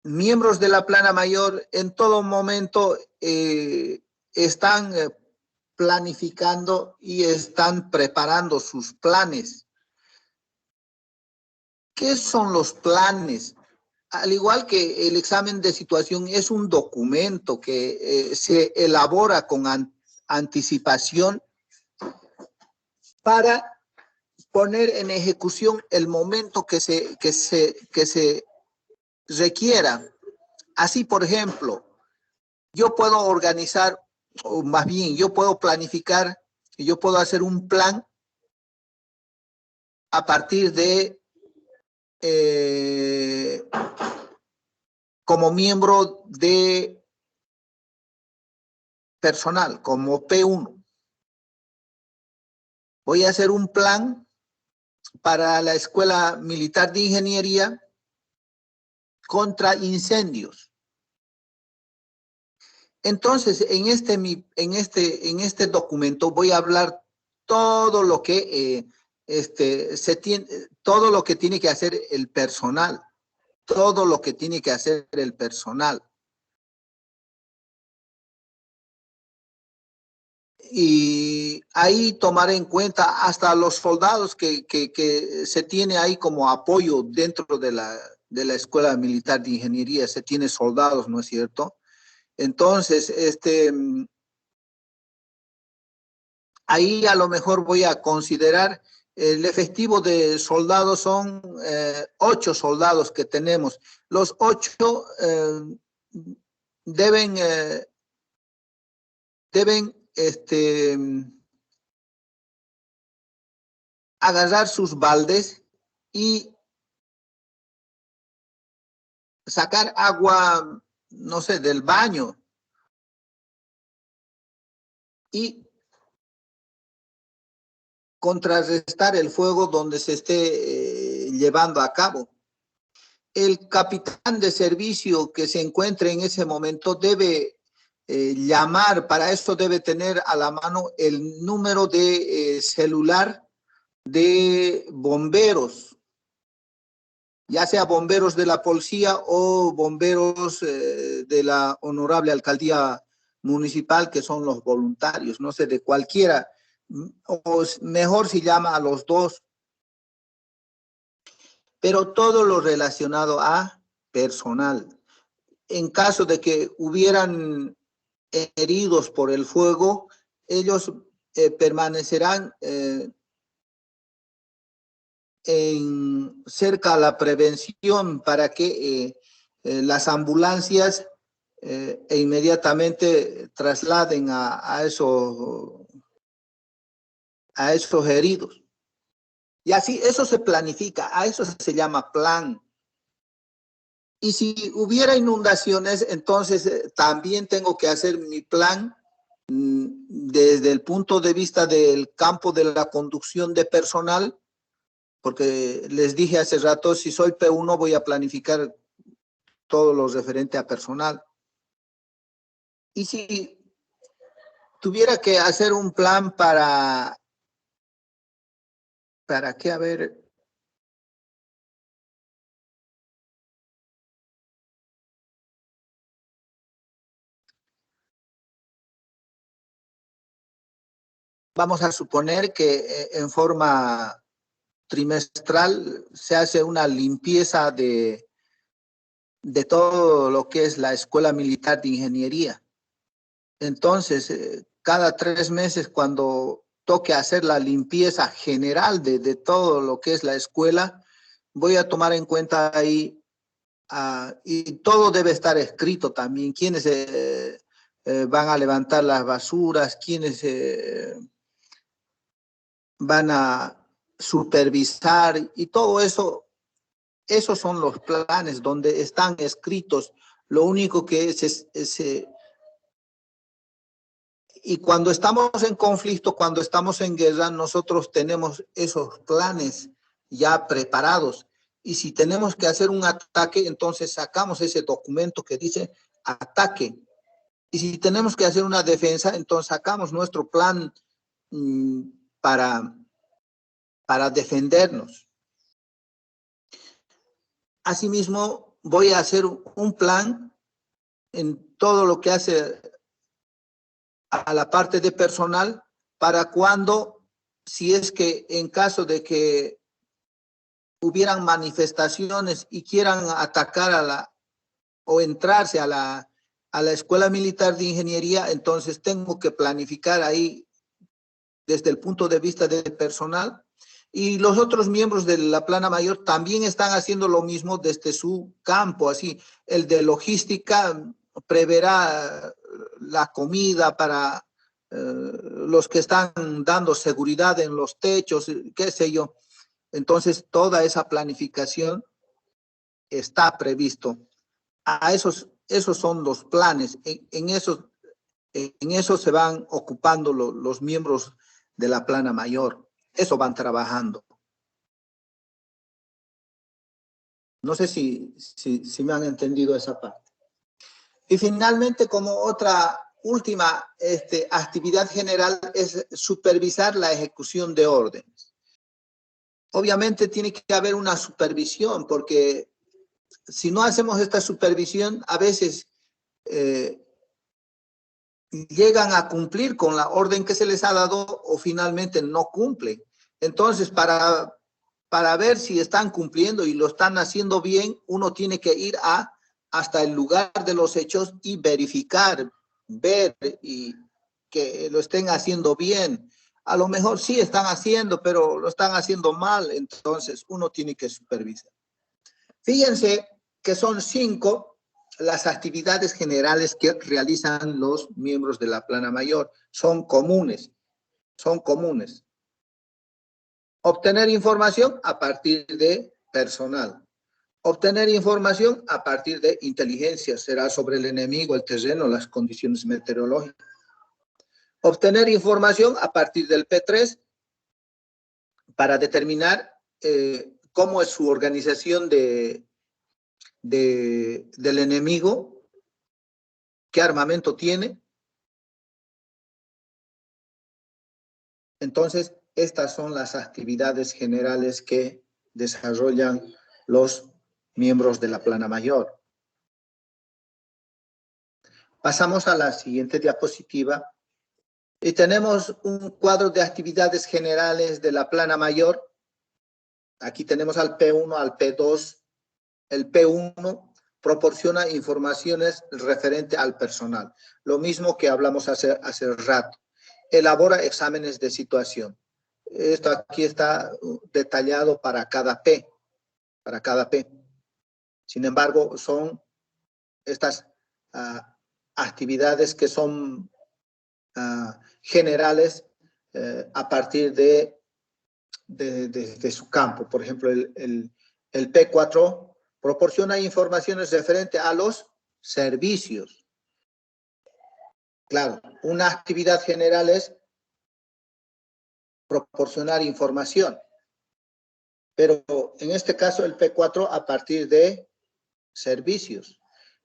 miembros de la plana mayor en todo momento están planificando y están preparando sus planes. ¿Qué son los planes? Al igual que el examen de situación es un documento que se elabora con anticipación para poner en ejecución el momento que se requiera. Así, por ejemplo, yo puedo organizar, o más bien, yo puedo planificar, yo puedo hacer un plan a partir de, como miembro de personal, como P1. Voy a hacer un plan para la Escuela Militar de Ingeniería contra incendios. Entonces, en este documento voy a hablar todo lo que todo lo que tiene que hacer el personal, todo lo que tiene que hacer el personal. Y ahí tomar en cuenta hasta los soldados que se tiene ahí como apoyo dentro de la Escuela Militar de Ingeniería, se tiene soldados, ¿no es cierto? Entonces, ahí a lo mejor voy a considerar el efectivo de soldados son 8 soldados que tenemos. Los 8 deben agarrar sus baldes y sacar agua, no sé, del baño y contrarrestar el fuego donde se esté llevando a cabo. El capitán de servicio que se encuentre en ese momento debe llamar, para eso debe tener a la mano el número de celular de bomberos, ya sea bomberos de la policía o bomberos de la honorable alcaldía municipal, que son los voluntarios, no sé, de cualquiera, o mejor si llama a los dos, pero todo lo relacionado a personal. En caso de que hubieran heridos por el fuego, ellos permanecerán cerca a la prevención para que las ambulancias inmediatamente trasladen a esos heridos. Y así, eso se planifica, a eso se llama plan. Y si hubiera inundaciones, entonces también tengo que hacer mi plan desde el punto de vista del campo de la conducción de personal, porque les dije hace rato, si soy P1 voy a planificar todo lo referente a personal. Y si tuviera que hacer un plan ¿para qué? A ver, vamos a suponer que en forma trimestral se hace una limpieza de todo lo que es la Escuela Militar de Ingeniería. Entonces, cada 3 meses, cuando toque hacer la limpieza general de todo lo que es la escuela, voy a tomar en cuenta ahí, y todo debe estar escrito también, quiénes van a levantar las basuras, quiénes van a supervisar, y todo eso, esos son los planes donde están escritos. Lo único que y cuando estamos en conflicto, cuando estamos en guerra, nosotros tenemos esos planes ya preparados. Y si tenemos que hacer un ataque, entonces sacamos ese documento que dice ataque. Y si tenemos que hacer una defensa, entonces sacamos nuestro plan para defendernos. Asimismo, voy a hacer un plan en todo lo que hace a la parte de personal para cuando, si es que en caso de que hubieran manifestaciones y quieran atacar o entrarse a la Escuela Militar de Ingeniería, entonces tengo que planificar ahí desde el punto de vista del personal. Y los otros miembros de la plana mayor también están haciendo lo mismo desde su campo. Así, el de logística preverá la comida para los que están dando seguridad en los techos, qué sé yo. Entonces, toda esa planificación está previsto. Esos son los planes. En eso se van ocupando los miembros de la plana mayor. Eso van trabajando. No sé si me han entendido esa parte. Y finalmente, como otra última actividad general, es supervisar la ejecución de órdenes. Obviamente tiene que haber una supervisión, porque si no hacemos esta supervisión, a veces llegan a cumplir con la orden que se les ha dado o finalmente no cumplen. Entonces, para ver si están cumpliendo y lo están haciendo bien, uno tiene que ir hasta el lugar de los hechos y verificar, ver y que lo estén haciendo bien. A lo mejor sí están haciendo, pero lo están haciendo mal, entonces uno tiene que supervisar. Fíjense que son 5 las actividades generales que realizan los miembros de la plana mayor. Son comunes. Obtener información a partir de personal. Obtener información a partir de inteligencia. Será sobre el enemigo, el terreno, las condiciones meteorológicas. Obtener información a partir del P3 para determinar cómo es su organización del enemigo, qué armamento tiene. Entonces, estas son las actividades generales que desarrollan los miembros de la plana mayor. Pasamos a la siguiente diapositiva y tenemos un cuadro de actividades generales de la plana mayor. Aquí tenemos al P1, al P2. El P1 proporciona informaciones referente al personal. Lo mismo que hablamos hace rato. Elabora exámenes de situación. Esto aquí está detallado para cada P. Sin embargo, son estas actividades que son generales a partir de su campo. Por ejemplo, el P4 proporciona informaciones referentes a los servicios. Claro, una actividad general es proporcionar información, pero en este caso el P4 a partir de servicios.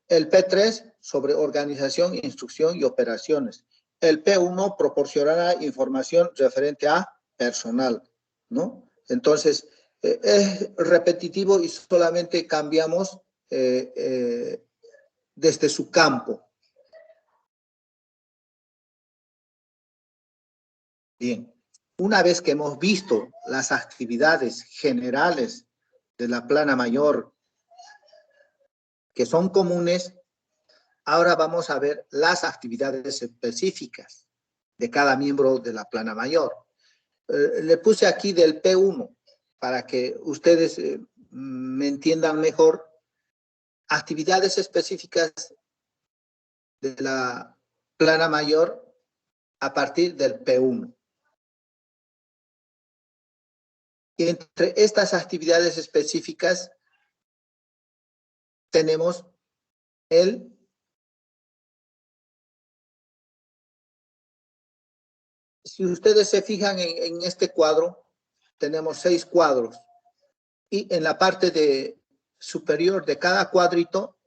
El P3 sobre organización, instrucción y operaciones. El P1 proporcionará información referente a personal, ¿no? Entonces, es repetitivo y solamente cambiamos desde su campo. Bien, una vez que hemos visto las actividades generales de la plana mayor que son comunes, ahora vamos a ver las actividades específicas de cada miembro de la plana mayor. Le puse aquí del P1 para que ustedes me entiendan mejor. Actividades específicas de la plana mayor a partir del P1. Y entre estas actividades específicas tenemos si ustedes se fijan en este cuadro, tenemos 6 cuadros. Y en la parte superior de cada cuadrito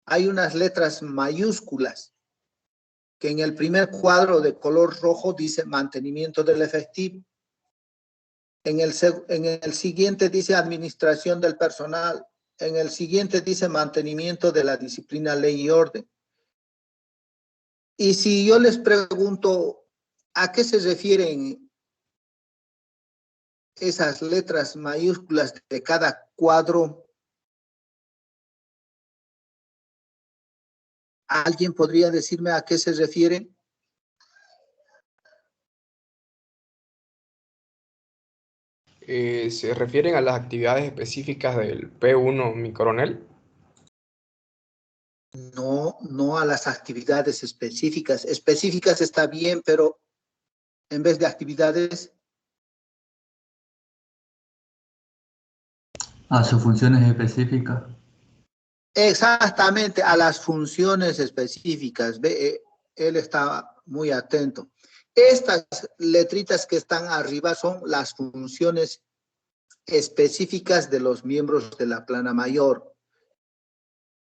hay unas letras mayúsculas que en el primer cuadro de color rojo dice mantenimiento del efectivo. En el siguiente dice administración del personal. en el siguiente dice mantenimiento de la disciplina, ley y orden. Y si yo les pregunto a qué se refieren esas letras mayúsculas de cada cuadro, ¿alguien podría decirme a qué se refieren? ¿Se refieren a las actividades específicas del P1, mi coronel? No, no a las actividades específicas. Específicas está bien, pero en vez de actividades, A sus funciones específicas. exactamente a las funciones específicas. Ve, él está muy atento. Estas letritas que están arriba son las funciones específicas de los miembros de la plana mayor.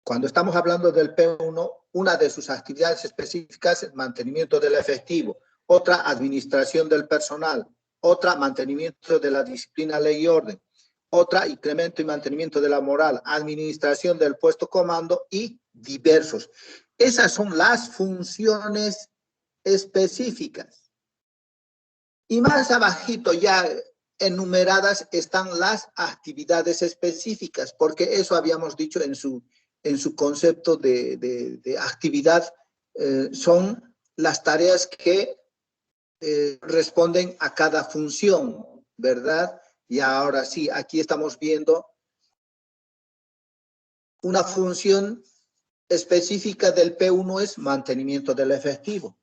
Cuando estamos hablando del P1, una de sus actividades específicas es mantenimiento del efectivo, otra administración del personal, otra mantenimiento de la disciplina, ley y orden, otra incremento y mantenimiento de la moral, administración del puesto comando y diversos. Esas son las funciones específicas. Y más abajito ya enumeradas están las actividades específicas, porque eso habíamos dicho en su concepto de actividad, son las tareas que responden a cada función, ¿verdad? Y ahora sí, aquí estamos viendo una función específica del P1 es mantenimiento del efectivo.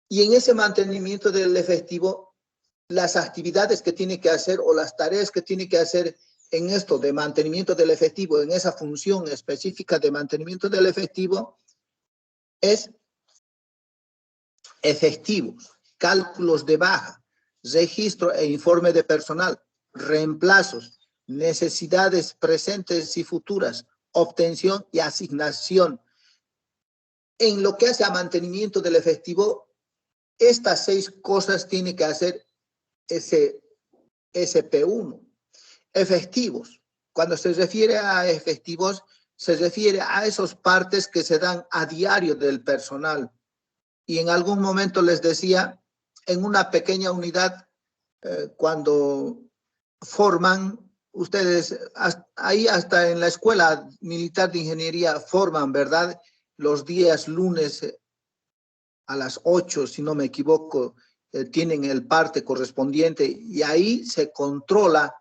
Y en ese mantenimiento del efectivo, las actividades que tiene que hacer o las tareas que tiene que hacer en esto de mantenimiento del efectivo, en esa función específica de mantenimiento del efectivo, es efectivos, cálculos de baja, registro e informe de personal, reemplazos, necesidades presentes y futuras, obtención y asignación. En lo que hace a mantenimiento del efectivo, estas 6 cosas tiene que hacer ese P1. Efectivos. Cuando se refiere a efectivos, se refiere a esos partes que se dan a diario del personal. Y en algún momento les decía, en una pequeña unidad, cuando forman, ustedes, ahí hasta en la Escuela Militar de Ingeniería forman, ¿verdad? Los días lunes a las 8, si no me equivoco, tienen el parte correspondiente y ahí se controla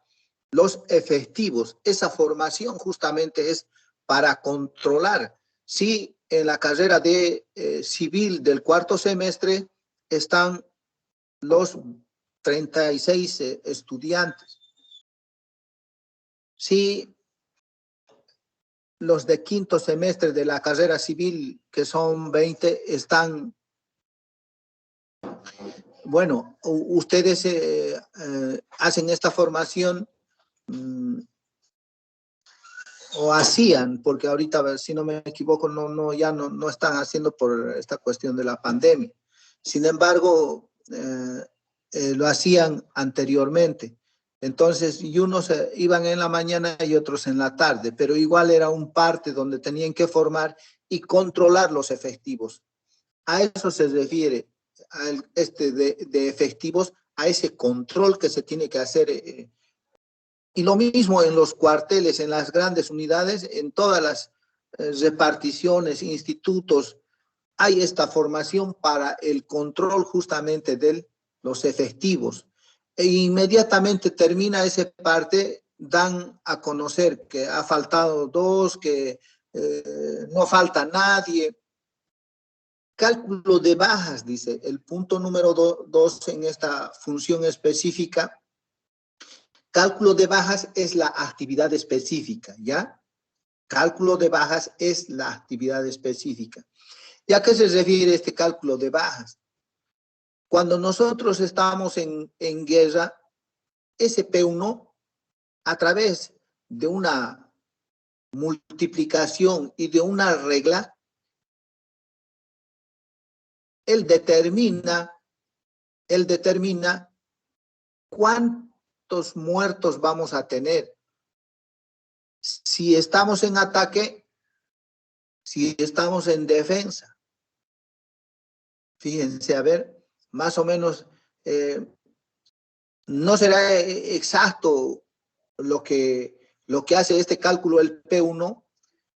los efectivos. Esa formación justamente es para controlar si en la carrera de civil del 4º semestre están los 36 estudiantes. Si los de 5º semestre de la carrera civil, que son 20, están... Bueno, ustedes hacen esta formación o hacían, porque ahorita, si no me equivoco, ya no están haciendo por esta cuestión de la pandemia. Sin embargo, lo hacían anteriormente. Entonces, y unos iban en la mañana y otros en la tarde, pero igual era un parte donde tenían que formar y controlar los efectivos. A eso se refiere de efectivos, a ese control que se tiene que hacer. Y lo mismo en los cuarteles, en las grandes unidades, en todas las reparticiones, institutos, hay esta formación para el control justamente de los efectivos. E inmediatamente termina esa parte, dan a conocer que ha faltado 2, que no falta nadie. Cálculo de bajas, dice, el punto número 2 en esta función específica. Cálculo de bajas es la actividad específica, ¿ya? Cálculo de bajas es la actividad específica. ¿Y a qué se refiere este cálculo de bajas? Cuando nosotros estamos en guerra, ese P1, a través de una multiplicación y de una regla, él determina cuántos muertos vamos a tener. si estamos en ataque, si estamos en defensa. Fíjense, a ver, más o menos, no será exacto lo que hace este cálculo el P1.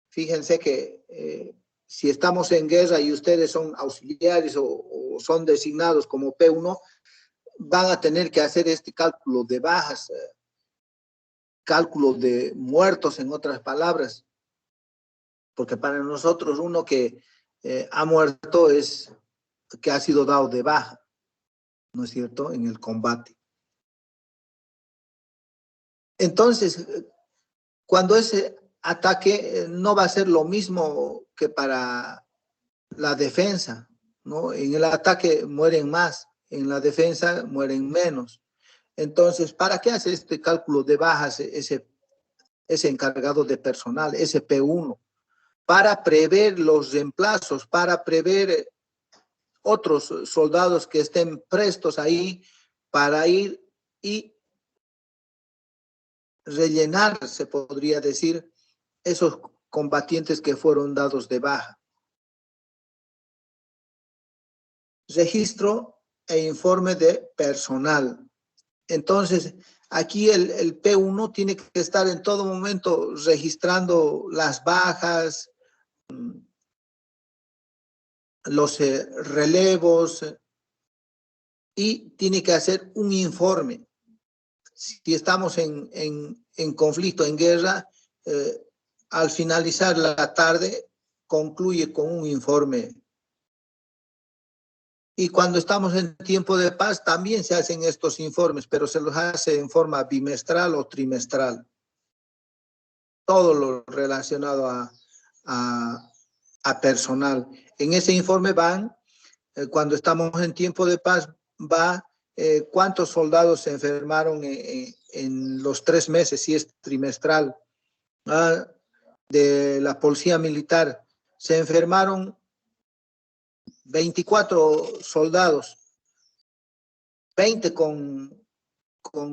Fíjense que si estamos en guerra y ustedes son auxiliares o son designados como P1, van a tener que hacer este cálculo de bajas, cálculo de muertos, en otras palabras, porque para nosotros uno que ha muerto es que ha sido dado de baja, ¿no es cierto?, en el combate. Entonces, cuando ese ataque no va a ser lo mismo que para la defensa, ¿no? En el ataque mueren más, en la defensa mueren menos. Entonces, ¿para qué hace este cálculo de bajas ese encargado de personal, ese P1? Para prever los reemplazos, para prever otros soldados que estén prestos ahí para ir y rellenar, se podría decir, esos combatientes que fueron dados de baja. Registro e informe de personal. Entonces, aquí el P1 tiene que estar en todo momento registrando las bajas, los relevos, y tiene que hacer un informe. Si estamos en conflicto, en guerra, al finalizar la tarde concluye con un informe. Y cuando estamos en tiempo de paz también se hacen estos informes, pero se los hace en forma bimestral o trimestral. Todo lo relacionado a personal. En ese informe van, cuando estamos en tiempo de paz, va cuántos soldados se enfermaron en los 3 meses, si es trimestral. De la policía militar se enfermaron 24 soldados, 20 con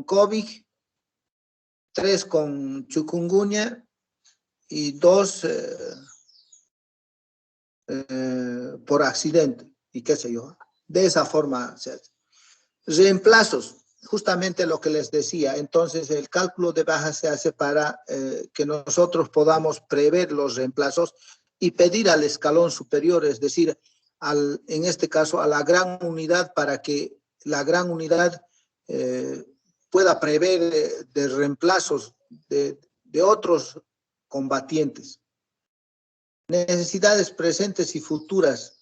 COVID, 3 con chikungunya y 2 por accidente, y qué sé yo. De esa forma se hace. Reemplazos, justamente lo que les decía. Entonces, el cálculo de bajas se hace para que nosotros podamos prever los reemplazos y pedir al escalón superior, es decir, en este caso a la gran unidad, para que la gran unidad pueda prever de reemplazos de otros combatientes. Necesidades presentes y futuras.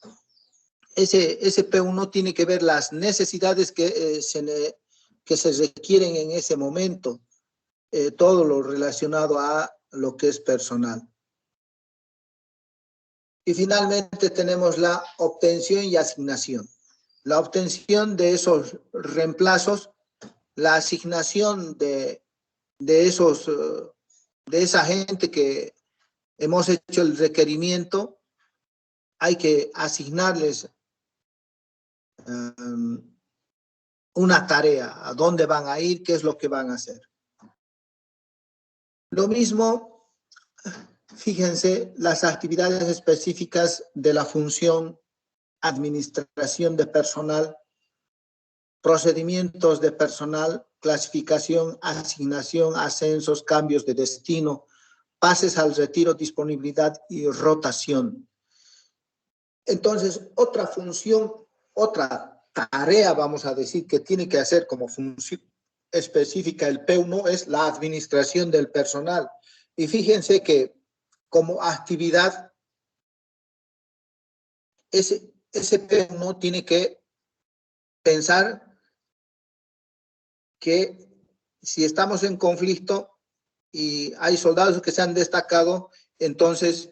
Ese P1 tiene que ver las necesidades que se requieren en ese momento, todo lo relacionado a lo que es personal. Y finalmente tenemos la obtención y asignación. La obtención de esos reemplazos, la asignación de esa gente que hemos hecho el requerimiento, hay que asignarles una tarea, a dónde van a ir, qué es lo que van a hacer. Lo mismo, fíjense, las actividades específicas de la función, administración de personal, procedimientos de personal, clasificación, asignación, ascensos, cambios de destino, pases al retiro, disponibilidad y rotación. Entonces, otra función, otra tarea, vamos a decir, que tiene que hacer como función específica el P1 es la administración del personal. Y fíjense que como actividad, ese P1 tiene que pensar que si estamos en conflicto y hay soldados que se han destacado, entonces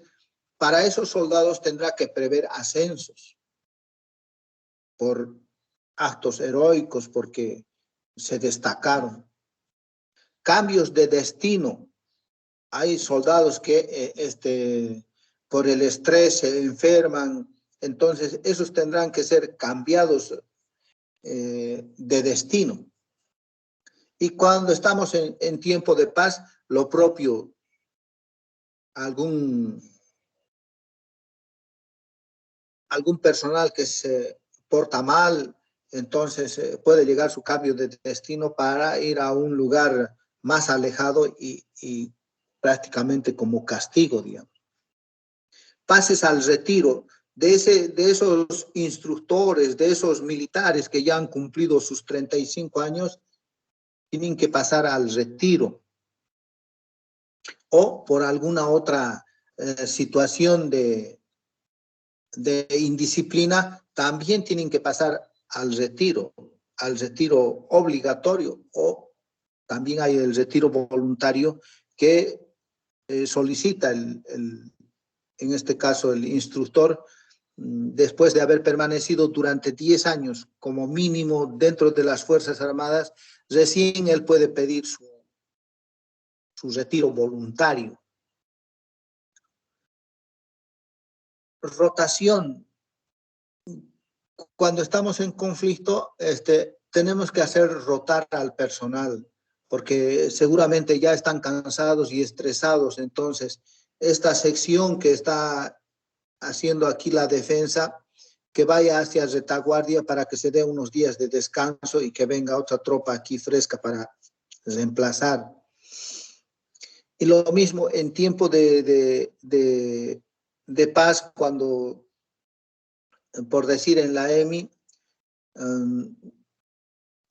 para esos soldados tendrá que prever ascensos por actos heroicos, porque se destacaron. Cambios de destino. Hay soldados que por el estrés se enferman, entonces esos tendrán que ser cambiados de destino. Y cuando estamos en tiempo de paz, lo propio, algún personal que se porta mal, entonces puede llegar su cambio de destino para ir a un lugar más alejado y prácticamente como castigo, digamos. Pases al retiro de esos instructores, de esos militares que ya han cumplido sus 35 años, tienen que pasar al retiro. O por alguna otra situación de indisciplina, también tienen que pasar al retiro obligatorio, o también hay el retiro voluntario que solicita en este caso el instructor, después de haber permanecido durante 10 años como mínimo dentro de las Fuerzas Armadas, recién él puede pedir su retiro voluntario. Rotación. Cuando estamos en conflicto, tenemos que hacer rotar al personal, porque seguramente ya están cansados y estresados. Entonces, esta sección que está haciendo aquí la defensa, que vaya hacia retaguardia para que se dé unos días de descanso y que venga otra tropa aquí fresca para reemplazar. Y lo mismo en tiempo de paz, cuando, por decir, en la EMI,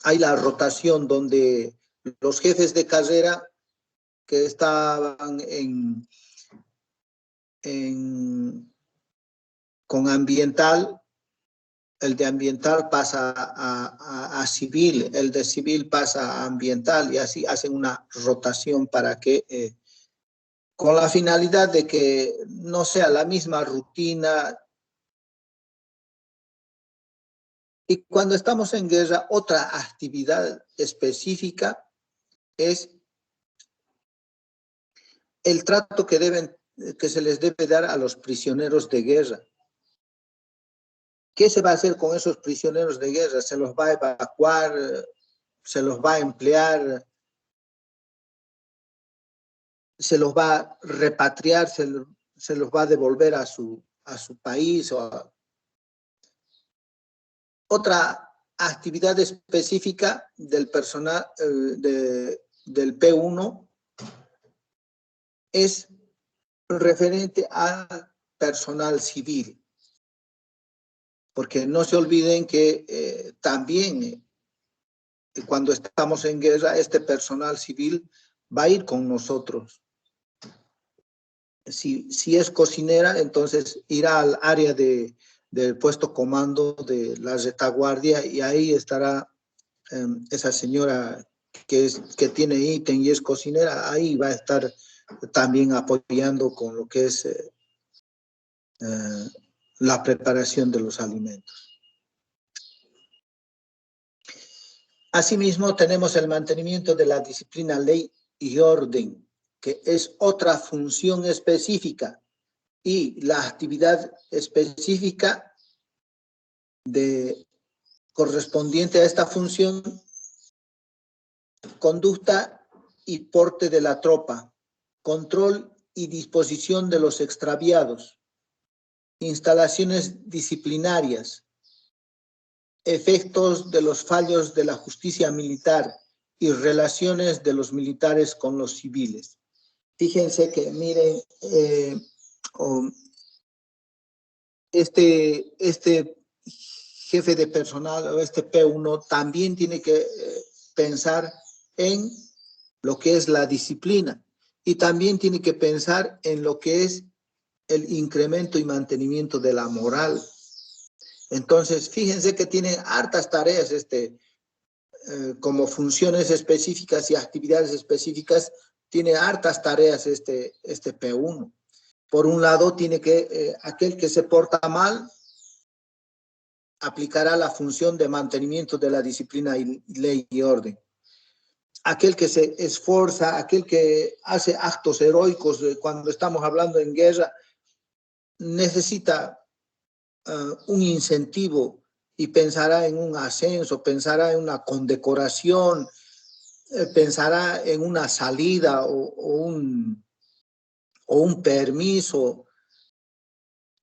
hay la rotación donde los jefes de carrera que estaban con ambiental, el de ambiental pasa a civil, el de civil pasa a ambiental, y así hacen una rotación para que, con la finalidad de que no sea la misma rutina. Y cuando estamos en guerra, otra actividad específica es el trato que se les debe dar a los prisioneros de guerra. ¿Qué se va a hacer con esos prisioneros de guerra? ¿Se los va a evacuar? ¿Se los va a emplear? ¿Se los va a repatriar? ¿Se los va a devolver a su país? Otra actividad específica del personal del P1 es referente al personal civil. Porque no se olviden que también cuando estamos en guerra, este personal civil va a ir con nosotros. Si es cocinera, entonces irá al área del puesto comando de la retaguardia, y ahí estará esa señora que tiene ítem y es cocinera, ahí va a estar también apoyando con lo que es la preparación de los alimentos. Asimismo, tenemos el mantenimiento de la disciplina, ley y orden, que es otra función específica, y la actividad específica correspondiente a esta función: conducta y porte de la tropa, control y disposición de los extraviados, instalaciones disciplinarias, efectos de los fallos de la justicia militar y relaciones de los militares con los civiles. Fíjense que, miren, este jefe de personal, o este P1, también tiene que pensar en lo que es la disciplina, y también tiene que pensar en lo que es el incremento y mantenimiento de la moral. Entonces, fíjense que tiene hartas tareas como funciones específicas y actividades específicas, tiene hartas tareas este P1. Por un lado, tiene que, aquel que se porta mal, aplicará la función de mantenimiento de la disciplina y ley y orden. Aquel que se esfuerza, aquel que hace actos heroicos cuando estamos hablando en guerra, necesita un incentivo y pensará en un ascenso, pensará en una condecoración, pensará en una salida o o un permiso.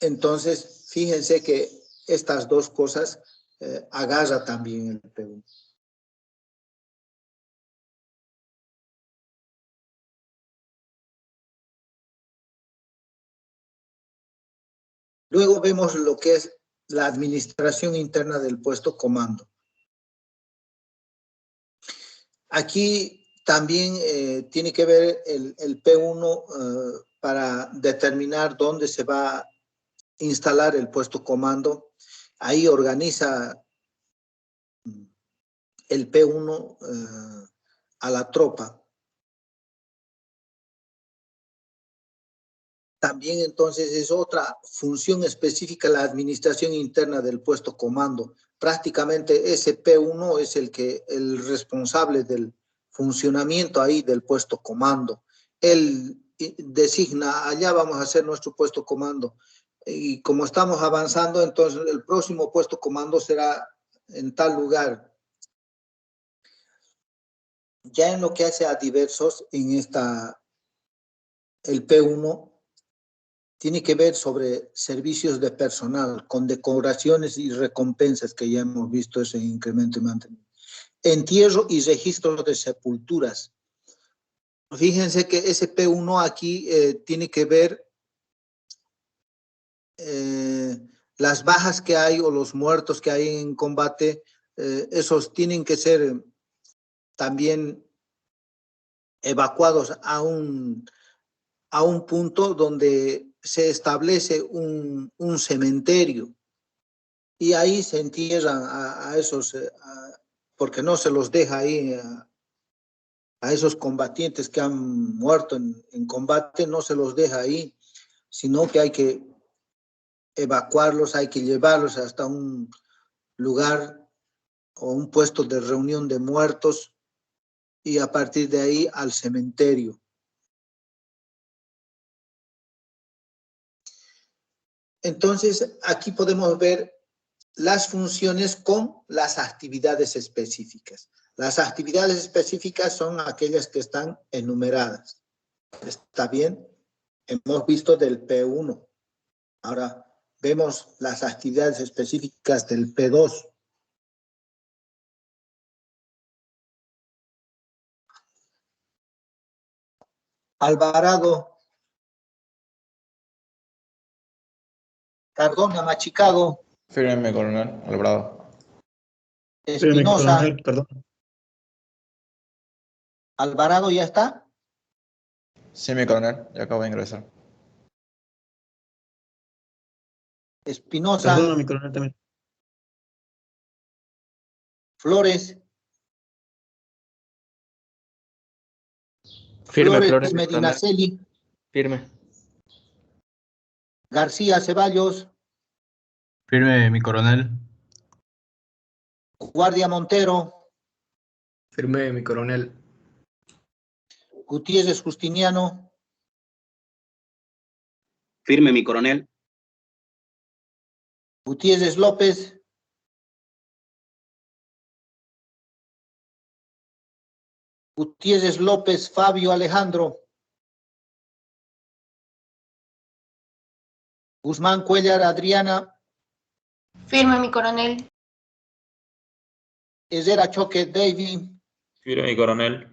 Entonces, fíjense que estas dos cosas agarra también el P1. Luego vemos lo que es la administración interna del puesto comando. Aquí también tiene que ver el P1 para determinar dónde se va a instalar el puesto comando. Ahí organiza el P1 a la tropa. También entonces es otra función específica la administración interna del puesto comando. Prácticamente ese P1 es el responsable del funcionamiento ahí del puesto comando. Él designa, allá vamos a hacer nuestro puesto comando. Y como estamos avanzando, entonces el próximo puesto comando será en tal lugar. Ya en lo que hace a diversos, en el P1, tiene que ver sobre servicios de personal, con decoraciones y recompensas, que ya hemos visto ese incremento y mantenimiento. Entierro y registro de sepulturas. Fíjense que ese P1 aquí tiene que ver las bajas que hay o los muertos que hay en combate, esos tienen que ser también evacuados a un punto donde se establece un cementerio y ahí se entierran a esos, porque no se los deja ahí a esos combatientes que han muerto en combate, no se los deja ahí, sino que hay que evacuarlos, hay que llevarlos hasta un lugar o un puesto de reunión de muertos y a partir de ahí al cementerio. Entonces, aquí podemos ver las funciones con las actividades específicas. Las actividades específicas son aquellas que están enumeradas. ¿Está bien? Hemos visto del P1. Ahora vemos las actividades específicas del P2. Alvarado, Cardona, Machicado, Fírmeme, coronel Alvarado. Espinosa, Coronel, perdón. Alvarado ya está. Sí, mi coronel, ya acabo de ingresar. Espinosa, Perdón, mi coronel también. Flores, Firme, Flores Flores, Medinaceli, firme. García Ceballos, Firme, mi coronel. Guardia Montero, Firme, mi coronel. Gutiérrez Justiniano, Firme, mi coronel. Gutiérrez López, Gutiérrez López Fabio Alejandro, Guzmán Cuellar Adriana, Firme, mi coronel. Herrera Choque David, Firme, mi coronel.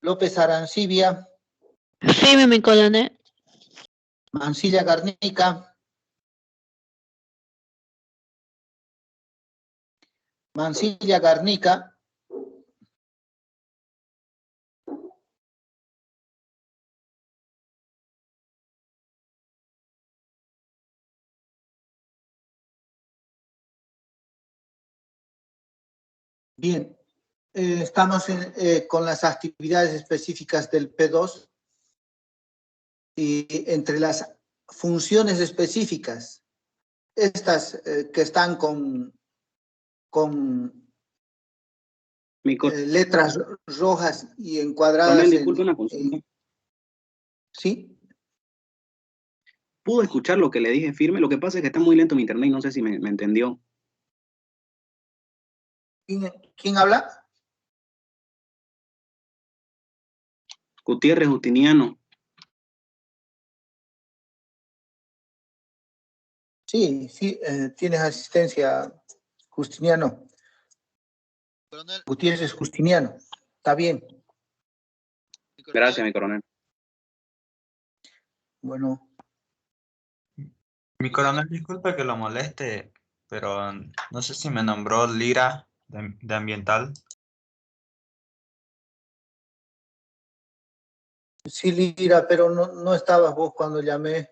López Arancibia, Firme, mi coronel. Mancilla Garnica, Mancilla Garnica, bien, estamos con las actividades específicas del P2 y entre las funciones específicas, estas que están con letras rojas y encuadradas. Coronel, disculpe una consulta. ¿Sí? ¿Pudo escuchar lo que le dije firme? Lo que pasa es que está muy lento mi internet y no sé si me entendió. ¿Quién habla? Gutiérrez Justiniano. Sí, sí, tienes asistencia, Justiniano. Coronel, Gutiérrez Justiniano. Está bien. mi coronel, Gracias, mi coronel. Bueno, Mi coronel, disculpe que lo moleste, pero no sé si me nombró Lira de ambiental. sí, Lira, pero no estabas vos cuando llamé.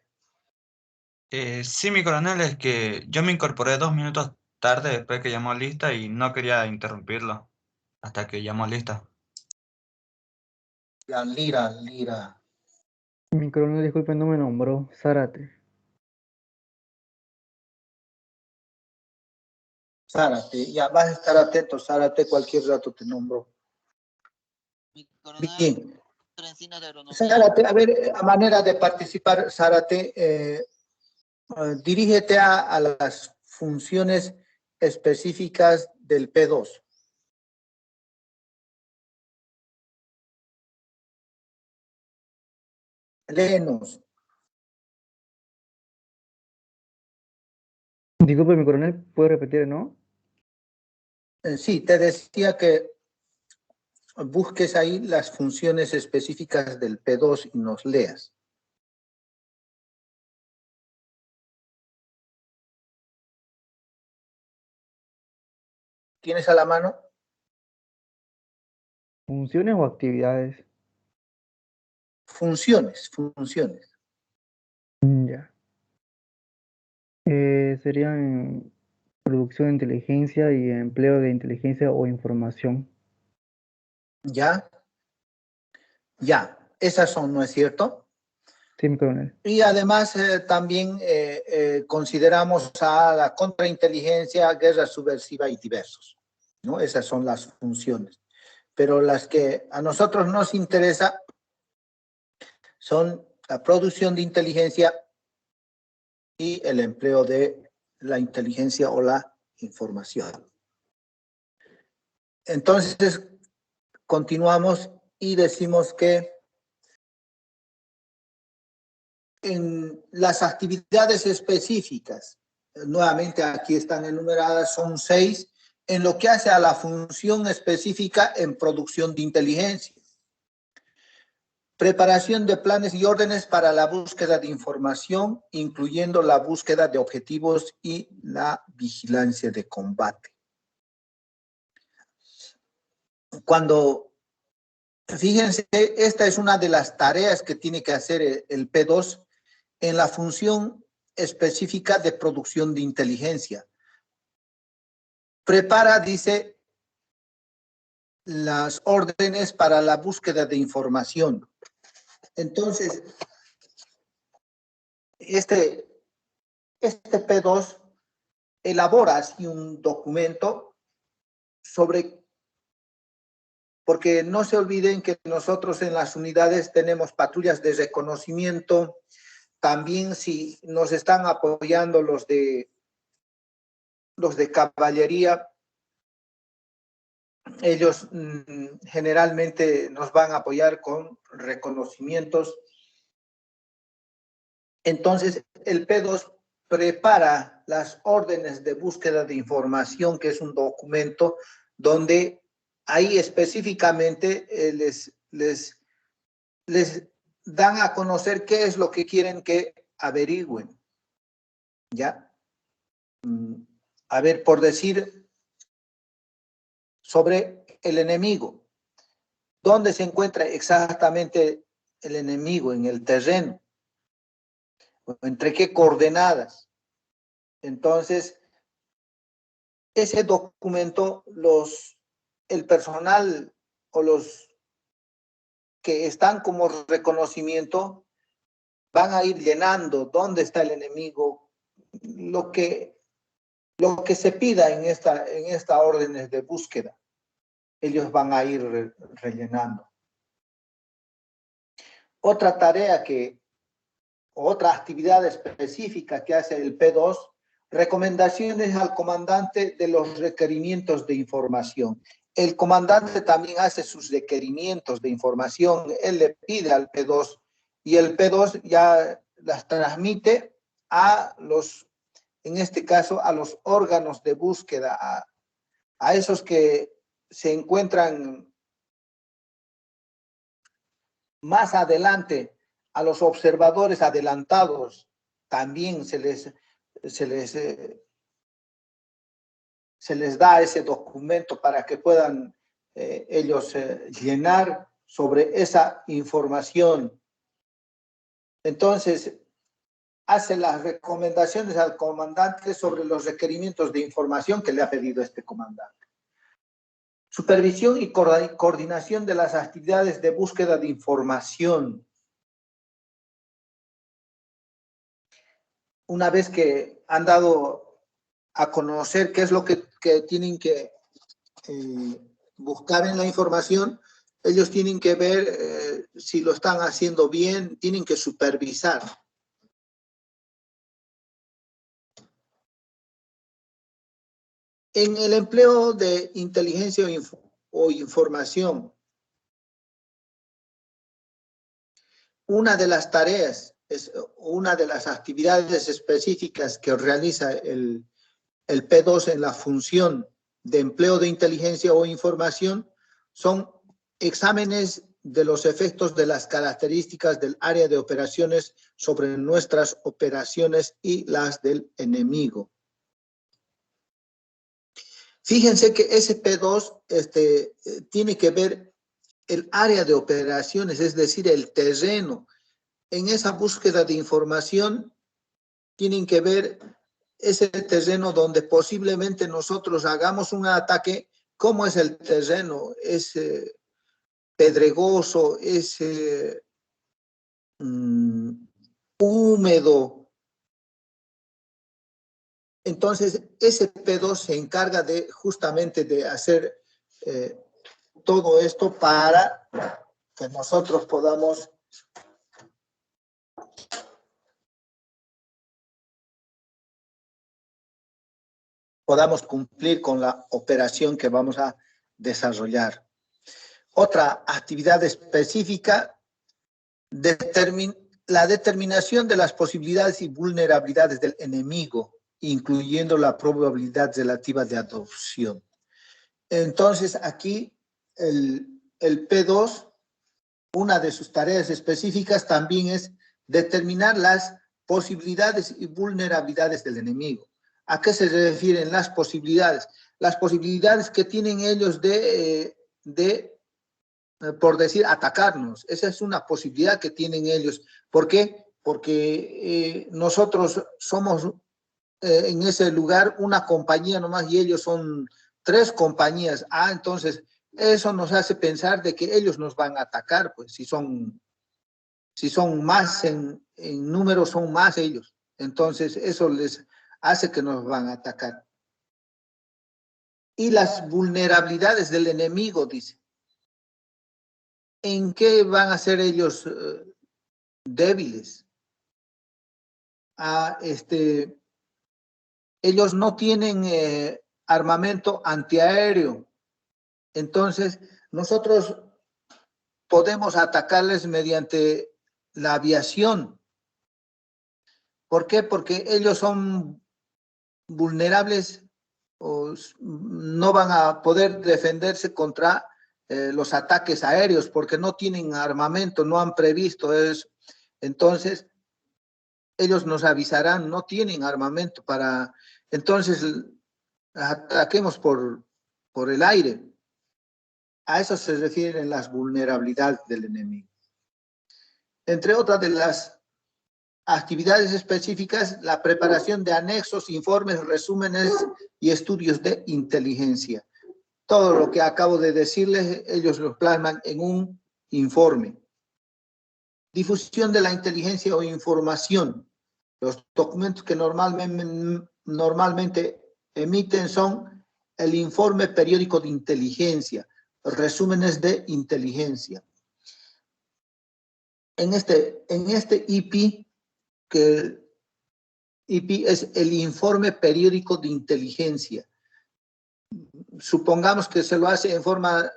Sí, mi coronel, es que yo me incorporé 2 minutos tarde después que llamó lista y no quería interrumpirlo hasta que llamó lista. La Lira. Mi coronel, disculpe, no me nombró. Zárate. Zárate, ya vas a estar atento, Zárate, cualquier rato te nombro. mi coronel Bien. Encinas de Agronomía. Zárate, a ver, a manera de participar, Zárate, dirígete a las funciones específicas del P2. Léenos. Disculpe, mi coronel, ¿puede repetir, no? Sí, te decía que busques ahí las funciones específicas del P2 y nos leas. ¿Tienes a la mano? ¿Funciones o actividades? Funciones. Ya. Serían producción de inteligencia y empleo de inteligencia o información. ¿Ya? Ya. Esas son, ¿no es cierto? Sí, mi coronel. Y además también consideramos a la contrainteligencia, guerra subversiva y diversos, ¿no? Esas son las funciones. Pero las que a nosotros nos interesa son la producción de inteligencia y el empleo de la inteligencia o la información. Entonces, continuamos y decimos que en las actividades específicas, nuevamente aquí están enumeradas, son 6, en lo que hace a la función específica en producción de inteligencia. Preparación de planes y órdenes para la búsqueda de información, incluyendo la búsqueda de objetivos y la vigilancia de combate. Fíjense, esta es una de las tareas que tiene que hacer el P2 en la función específica de producción de inteligencia. Prepara, dice, las órdenes para la búsqueda de información. Entonces, este P2 elabora así un documento porque no se olviden que nosotros en las unidades tenemos patrullas de reconocimiento. También si nos están apoyando los de caballería, ellos generalmente nos van a apoyar con reconocimientos. Entonces, el P2 prepara las órdenes de búsqueda de información, que es un documento donde ahí específicamente les dan a conocer qué es lo que quieren que averigüen. ¿Ya? A ver, por decir, sobre el enemigo. ¿Dónde se encuentra exactamente el enemigo? En el terreno. ¿Entre qué coordenadas? Entonces, ese documento, el personal o los que están como reconocimiento van a ir llenando dónde está el enemigo, lo que se pida en esta órdenes de búsqueda. Ellos van a ir rellenando. Otra actividad específica que hace el P2, recomendaciones al comandante de los requerimientos de información. el comandante también hace sus requerimientos de información. Él le pide al P2 y el P2 ya las transmite a los, en este caso, a los órganos de búsqueda, a esos que se encuentran más adelante, a los observadores adelantados, también se les da ese documento para que puedan ellos llenar sobre esa información. Entonces, hace las recomendaciones al comandante sobre los requerimientos de información que le ha pedido este comandante. Supervisión y coordinación de las actividades de búsqueda de información. Una vez que han dado a conocer qué es lo que tienen que buscar en la información, ellos tienen que ver si lo están haciendo bien, tienen que supervisar. En el empleo de inteligencia o información, una de las tareas, una de las actividades específicas que realiza el P2 en la función de empleo de inteligencia o información son exámenes de los efectos de las características del área de operaciones sobre nuestras operaciones y las del enemigo. Fíjense que ese P2 tiene que ver el área de operaciones, es decir, el terreno. En esa búsqueda de información tienen que ver ese terreno donde posiblemente nosotros hagamos un ataque. ¿Cómo es el terreno? ¿Es pedregoso? ¿Es húmedo? Entonces, ese P2 se encarga justamente de hacer todo esto para que nosotros podamos cumplir con la operación que vamos a desarrollar. Otra actividad específica, la determinación de las posibilidades y vulnerabilidades del enemigo, incluyendo la probabilidad relativa de adopción. Entonces, aquí el P2, una de sus tareas específicas también es determinar las posibilidades y vulnerabilidades del enemigo. ¿A qué se refieren las posibilidades? Las posibilidades que tienen ellos por decir, atacarnos. Esa es una posibilidad que tienen ellos. ¿Por qué? Porque nosotros somos en ese lugar una compañía nomás y ellos son 3 compañías. Entonces eso nos hace pensar de que ellos nos van a atacar, pues si son más en número, son más ellos. Entonces eso les hace que nos van a atacar. Y las vulnerabilidades del enemigo, dice. ¿En qué van a ser ellos débiles? Ellos no tienen armamento antiaéreo. Entonces, nosotros podemos atacarles mediante la aviación. ¿Por qué? Porque ellos son vulnerables o no van a poder defenderse contra los ataques aéreos porque no tienen armamento, no han previsto eso. Entonces, ellos nos avisarán, no tienen armamento para... Entonces, ataquemos por el aire. A eso se refieren las vulnerabilidades del enemigo. Entre otras de las actividades específicas, la preparación de anexos, informes, resúmenes y estudios de inteligencia. Todo lo que acabo de decirles, ellos lo plasman en un informe. Difusión de la inteligencia o información. Los documentos que normalmente emiten son el informe periódico de inteligencia, resúmenes de inteligencia. En este IP, que IP es el informe periódico de inteligencia. supongamos que se lo hace en forma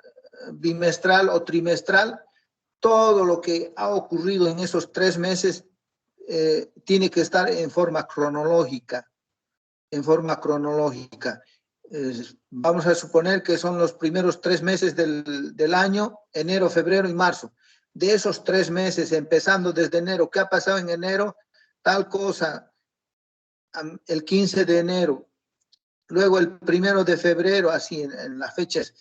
bimestral o trimestral, todo lo que ha ocurrido en esos 3 meses tiene que estar en forma cronológica. Vamos a suponer que son los primeros 3 meses del año, enero, febrero y marzo. De esos 3 meses, empezando desde enero, ¿qué ha pasado en enero? Tal cosa, el 15 de enero, luego el 1 de febrero, así en las fechas,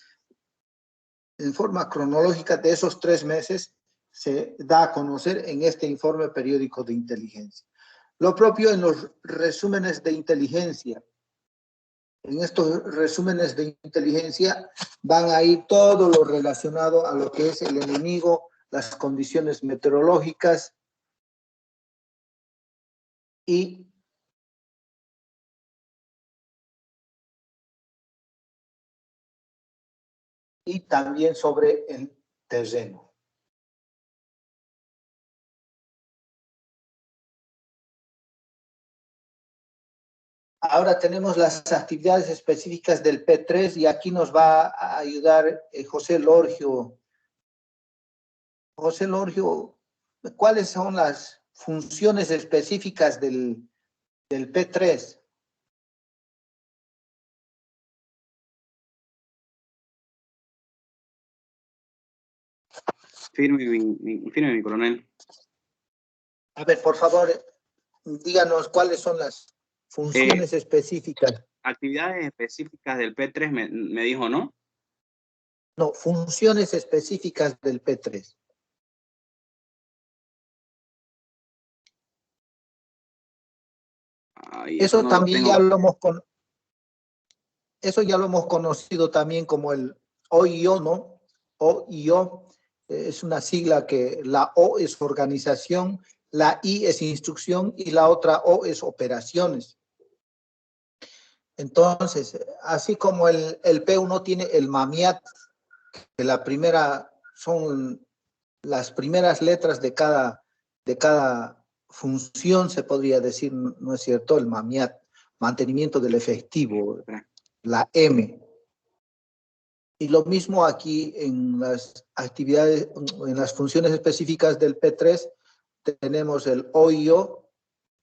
en forma cronológica de esos 3 meses, se da a conocer en este informe periódico de inteligencia. Lo propio en los resúmenes de inteligencia. En estos resúmenes de inteligencia van a ir todo lo relacionado a lo que es el enemigo, las condiciones meteorológicas y también sobre el terreno. Ahora tenemos las actividades específicas del P3 y aquí nos va a ayudar José Lorgio. José Lorgio, ¿cuáles son las funciones específicas del P3? Firme mi coronel. A ver, por favor, díganos cuáles son las funciones específicas. Actividades específicas del P3 me dijo, ¿no? No, funciones específicas del P3. Ay, Eso no también lo tengo. Eso ya lo hemos conocido también como el OIO, ¿no? OIO es una sigla que la O es organización, la I es instrucción y la otra O es operaciones. Entonces, así como el P1 tiene el MAMIAT, que son las primeras letras de cada función, se podría decir, ¿no es cierto? El MAMIAT, mantenimiento del efectivo, la M. Y lo mismo aquí en las actividades, en las funciones específicas del P3, tenemos el OIO,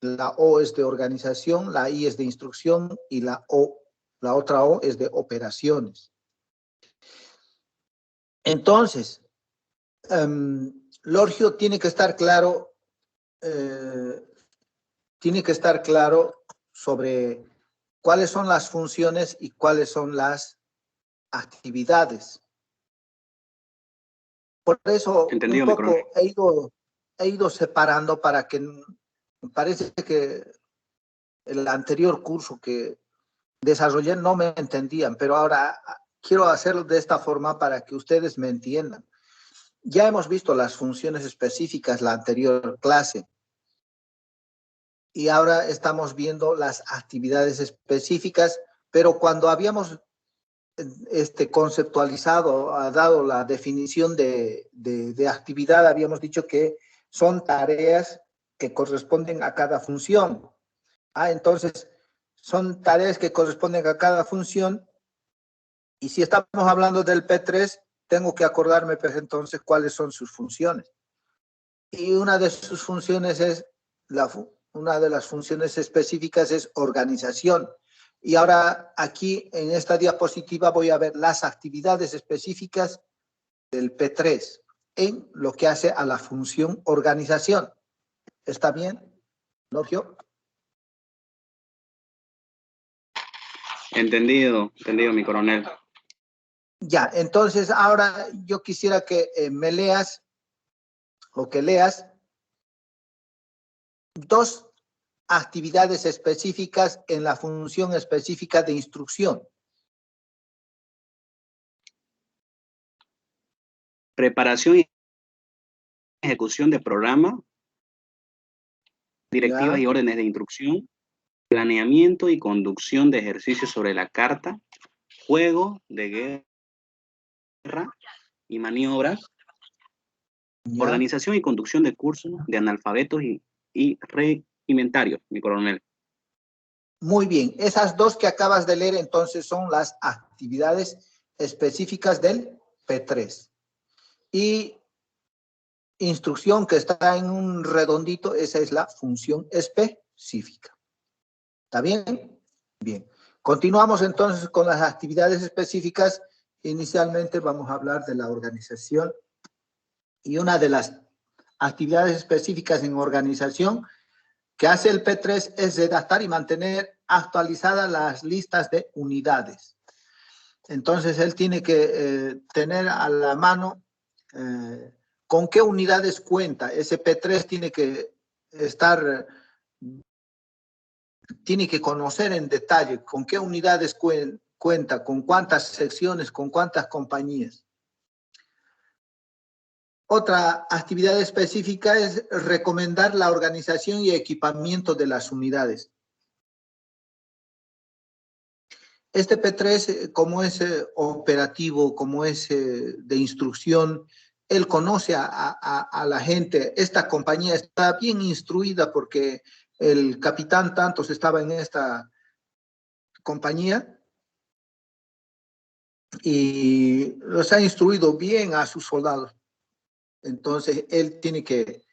la O es de organización, la I es de instrucción y la otra O es de operaciones. Entonces, Lorgio tiene que estar claro, sobre cuáles son las funciones y cuáles son las actividades. Por eso Entendido, un poco he ido separando para que, me parece que el anterior curso que desarrollé no me entendían, pero ahora quiero hacerlo de esta forma para que ustedes me entiendan. Ya hemos visto las funciones específicas la anterior clase y ahora estamos viendo las actividades específicas, pero cuando habíamos conceptualizado, ha dado la definición de actividad, habíamos dicho que son tareas que corresponden a cada función. Entonces, son tareas que corresponden a cada función y si estamos hablando del P3, tengo que acordarme pues entonces cuáles son sus funciones. Y una de sus funciones es, una de las funciones específicas es organización. Y ahora aquí en esta diapositiva voy a ver las actividades específicas del P3 en lo que hace a la función organización. ¿Está bien, Lorgio? Entendido, mi coronel. Ya, entonces ahora yo quisiera que me leas o que leas 2 actividades específicas en la función específica de instrucción. Preparación y ejecución de programa, directivas y órdenes de instrucción, planeamiento y conducción de ejercicios sobre la carta, juego de guerra y maniobras, organización y conducción de cursos de analfabetos y reglamentarios, mi coronel. Muy bien, esas dos que acabas de leer entonces son las actividades específicas del P3. Y instrucción que está en un redondito, esa es la función específica. ¿Está bien? Bien. Continuamos entonces con las actividades específicas. Inicialmente vamos a hablar de la organización. Y una de las actividades específicas en organización que hace el P3 es redactar y mantener actualizadas las listas de unidades. Entonces, él tiene que tener a la mano con qué unidades cuenta. Ese P3 tiene que tiene que conocer en detalle con qué unidades cuenta, con cuántas secciones, con cuántas compañías. Otra actividad específica es recomendar la organización y equipamiento de las unidades. Este P3, como es operativo, como es de instrucción, él conoce a la gente. Esta compañía está bien instruida porque el capitán Tantos estaba en esta compañía y los ha instruido bien a sus soldados. Entonces, él tiene que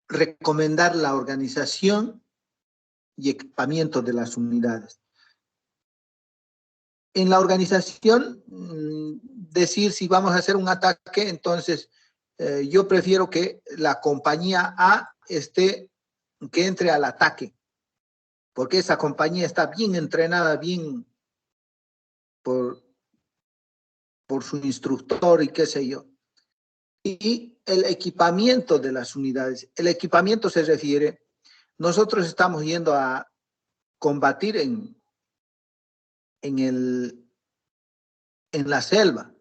recomendar la organización y equipamiento de las unidades. En la organización, decir si vamos a hacer un ataque, entonces yo prefiero que la compañía A que entre al ataque, porque esa compañía está bien entrenada, bien por su instructor y qué sé yo. Y el equipamiento de las unidades. El equipamiento se refiere, nosotros estamos yendo a combatir en la selva.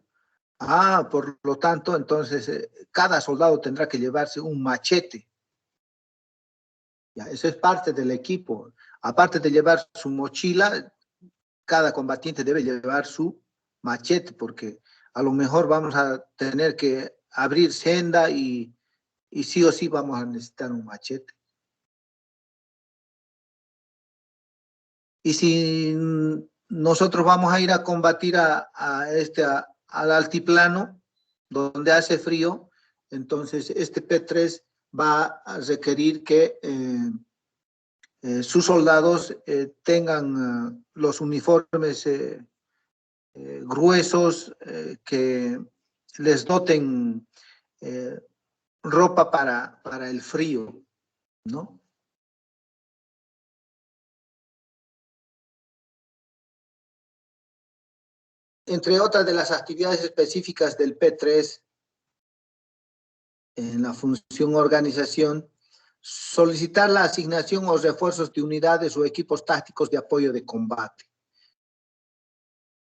Por lo tanto, entonces, cada soldado tendrá que llevarse un machete. Ya, eso es parte del equipo. Aparte de llevar su mochila, cada combatiente debe llevar su machete, porque a lo mejor vamos a tener que abrir senda y sí o sí vamos a necesitar un machete. Y si nosotros vamos a ir a combatir al altiplano, donde hace frío, entonces este P3 va a requerir que sus soldados tengan los uniformes gruesos, que les doten ropa para el frío, ¿no? Entre otras de las actividades específicas del P3 en la función organización, solicitar la asignación o refuerzos de unidades o equipos tácticos de apoyo de combate.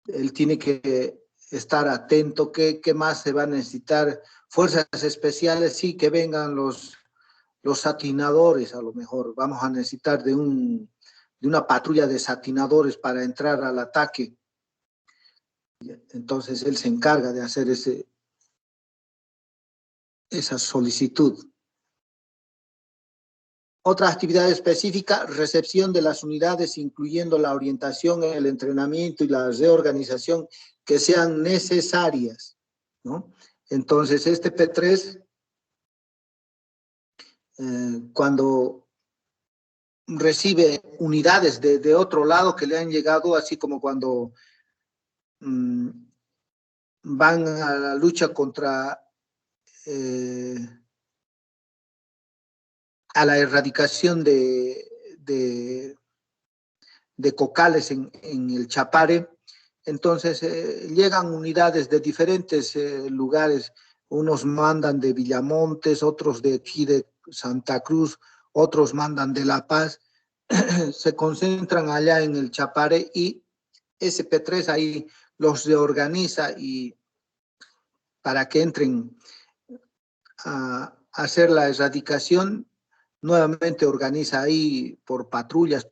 Él tiene que estar atento, ¿qué más se va a necesitar? Fuerzas especiales, sí, que vengan los satinadores, a lo mejor. Vamos a necesitar de una patrulla de satinadores para entrar al ataque. Entonces, él se encarga de hacer esa solicitud. Otra actividad específica, recepción de las unidades, incluyendo la orientación, el entrenamiento y la reorganización que sean necesarias, ¿no? Entonces, este P3, cuando recibe unidades de otro lado que le han llegado, así como cuando van a la lucha contra a la erradicación de cocales en el Chapare, entonces llegan unidades de diferentes lugares, unos mandan de Villamontes, otros de aquí de Santa Cruz, otros mandan de La Paz, se concentran allá en el Chapare y ese P3 ahí los reorganiza y para que entren a hacer la erradicación, nuevamente organiza ahí por patrullas,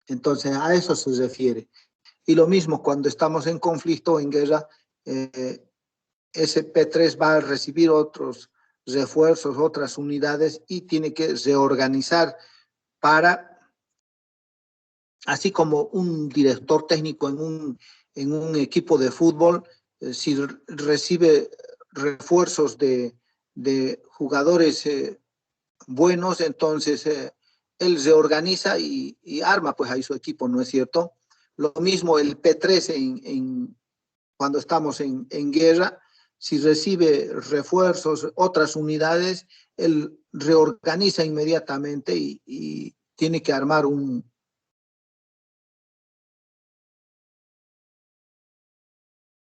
entonces a eso se refiere. Y lo mismo cuando estamos en conflicto o en guerra, ese P3 va a recibir otros refuerzos, otras unidades y tiene que reorganizar para así como un director técnico en un equipo de fútbol, si recibe refuerzos de jugadores buenos, entonces él se organiza y arma pues ahí su equipo, ¿no es cierto? Lo mismo el P3 cuando estamos en guerra, si recibe refuerzos, otras unidades, él reorganiza inmediatamente y tiene que armar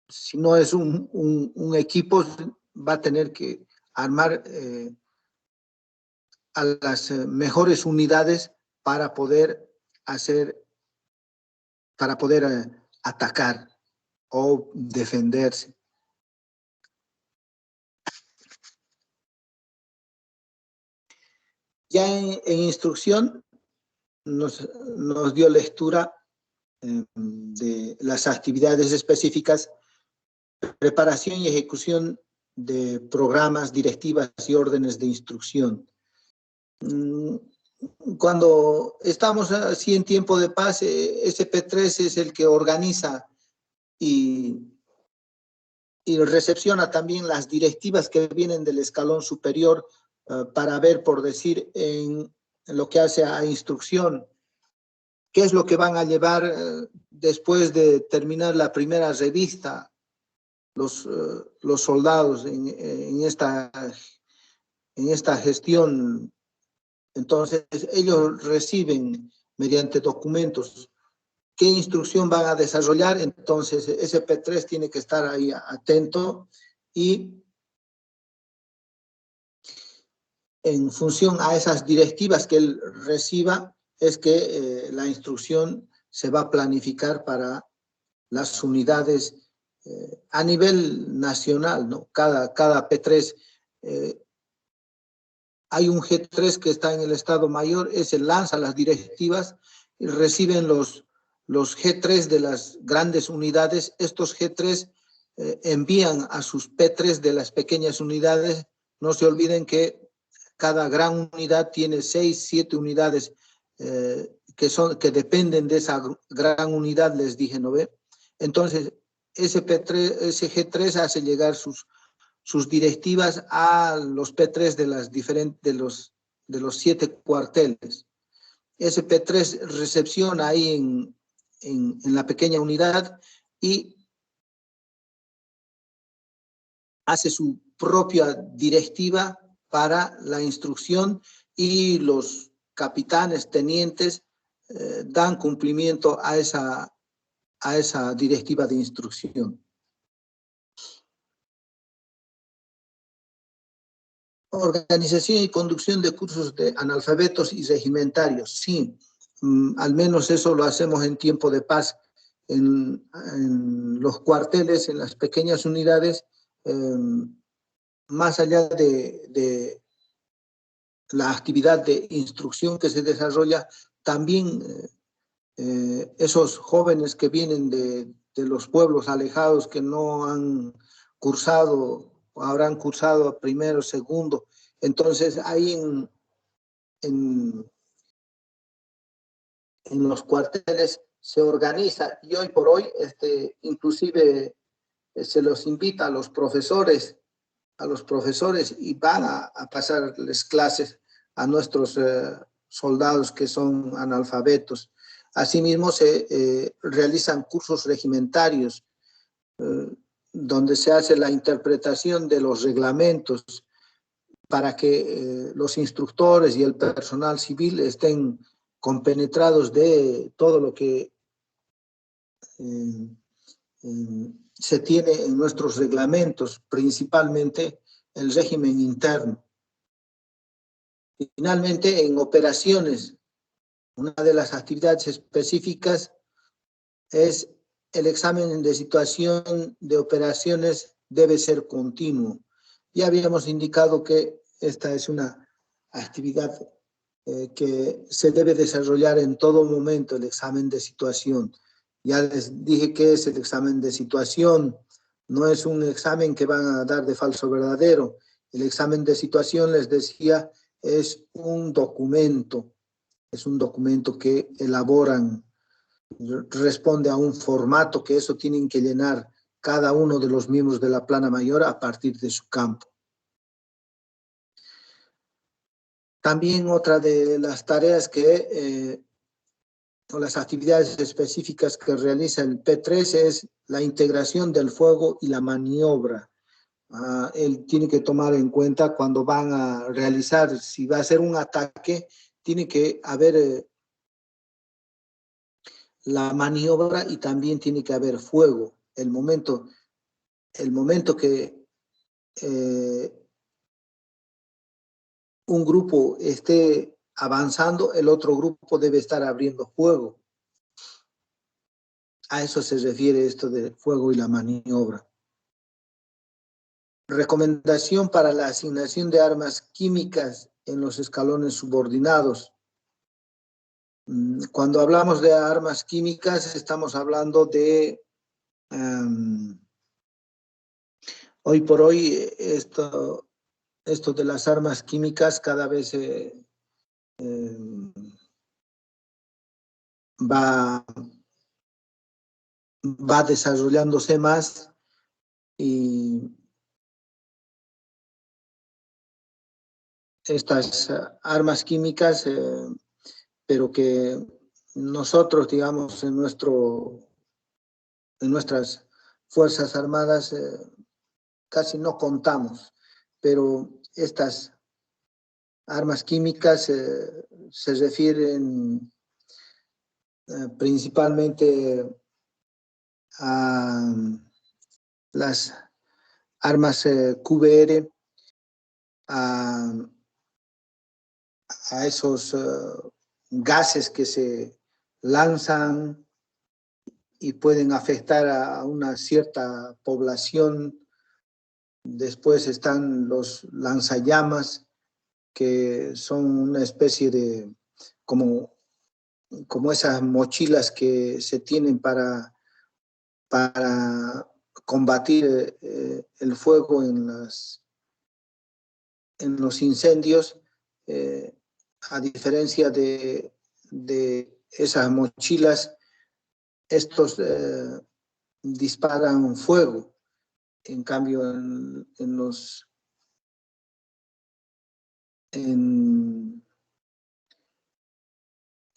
si no es un equipo, va a tener que armar a las mejores unidades para poder atacar o defenderse. Ya en instrucción nos dio lectura de las actividades específicas, preparación y ejecución de programas, directivas y órdenes de instrucción. Cuando estamos así en tiempo de paz, SP3 es el que organiza y recepciona también las directivas que vienen del escalón superior para ver, por decir, en lo que hace a instrucción, qué es lo que van a llevar después de terminar la primera revista los soldados en esta gestión. Entonces, ellos reciben mediante documentos qué instrucción van a desarrollar. Entonces, SP3 tiene que estar ahí atento y en función a esas directivas que él reciba, es que la instrucción se va a planificar para las unidades a nivel nacional, ¿no? Cada P3, hay un G3 que está en el Estado Mayor, ese lanza las directivas y reciben los G3 de las grandes unidades. Estos G3 envían a sus P3 de las pequeñas unidades. No se olviden que cada gran unidad tiene 6, 7 unidades que dependen de esa gran unidad, les dije, ¿no ve? Entonces, ese G3 hace llegar sus directivas a los P3 de los 7 cuarteles. Ese P3 recepciona ahí en la pequeña unidad y hace su propia directiva para la instrucción y los capitanes, tenientes, dan cumplimiento a esa directiva de instrucción. Organización y conducción de cursos de analfabetos y regimentarios. Sí, al menos eso lo hacemos en tiempo de paz. En los cuarteles, en las pequeñas unidades, más allá de la actividad de instrucción que se desarrolla, también esos jóvenes que vienen de los pueblos alejados que no han cursado o habrán cursado primero, segundo, entonces ahí en los cuarteles se organiza y hoy por hoy inclusive se los invita a los profesores y van a pasarles clases a nuestros soldados que son analfabetos. Asimismo, se realizan cursos regimentarios donde se hace la interpretación de los reglamentos para que los instructores y el personal civil estén compenetrados de todo lo que se tiene en nuestros reglamentos, principalmente el régimen interno. Finalmente, en operaciones, una de las actividades específicas es el examen de situación de operaciones debe ser continuo. Ya habíamos indicado que esta es una actividad que se debe desarrollar en todo momento, el examen de situación. Ya les dije que es el examen de situación, no es un examen que van a dar de falso verdadero. El examen de situación, les decía, es un documento que elaboran responde a un formato que eso tienen que llenar cada uno de los miembros de la plana mayor a partir de su campo. También otra de las tareas o las actividades específicas que realiza el P3 es la integración del fuego y la maniobra. Él tiene que tomar en cuenta cuando van a realizar, si va a ser un ataque, tiene que haber la maniobra y también tiene que haber fuego. El momento que un grupo esté avanzando, el otro grupo debe estar abriendo fuego. A eso se refiere esto de fuego y la maniobra. Recomendación para la asignación de armas químicas en los escalones subordinados. Cuando hablamos de armas químicas, estamos hablando de hoy por hoy esto de las armas químicas cada vez va desarrollándose más y estas armas químicas, pero que nosotros, digamos, en nuestras Fuerzas Armadas casi no contamos, pero estas armas químicas se refieren principalmente a las armas QBR, a esos gases que se lanzan y pueden afectar a una cierta población. Después están los lanzallamas, que son una especie de, como esas mochilas que se tienen para combatir el fuego en los incendios, a diferencia de esas mochilas, estos disparan fuego. En cambio, en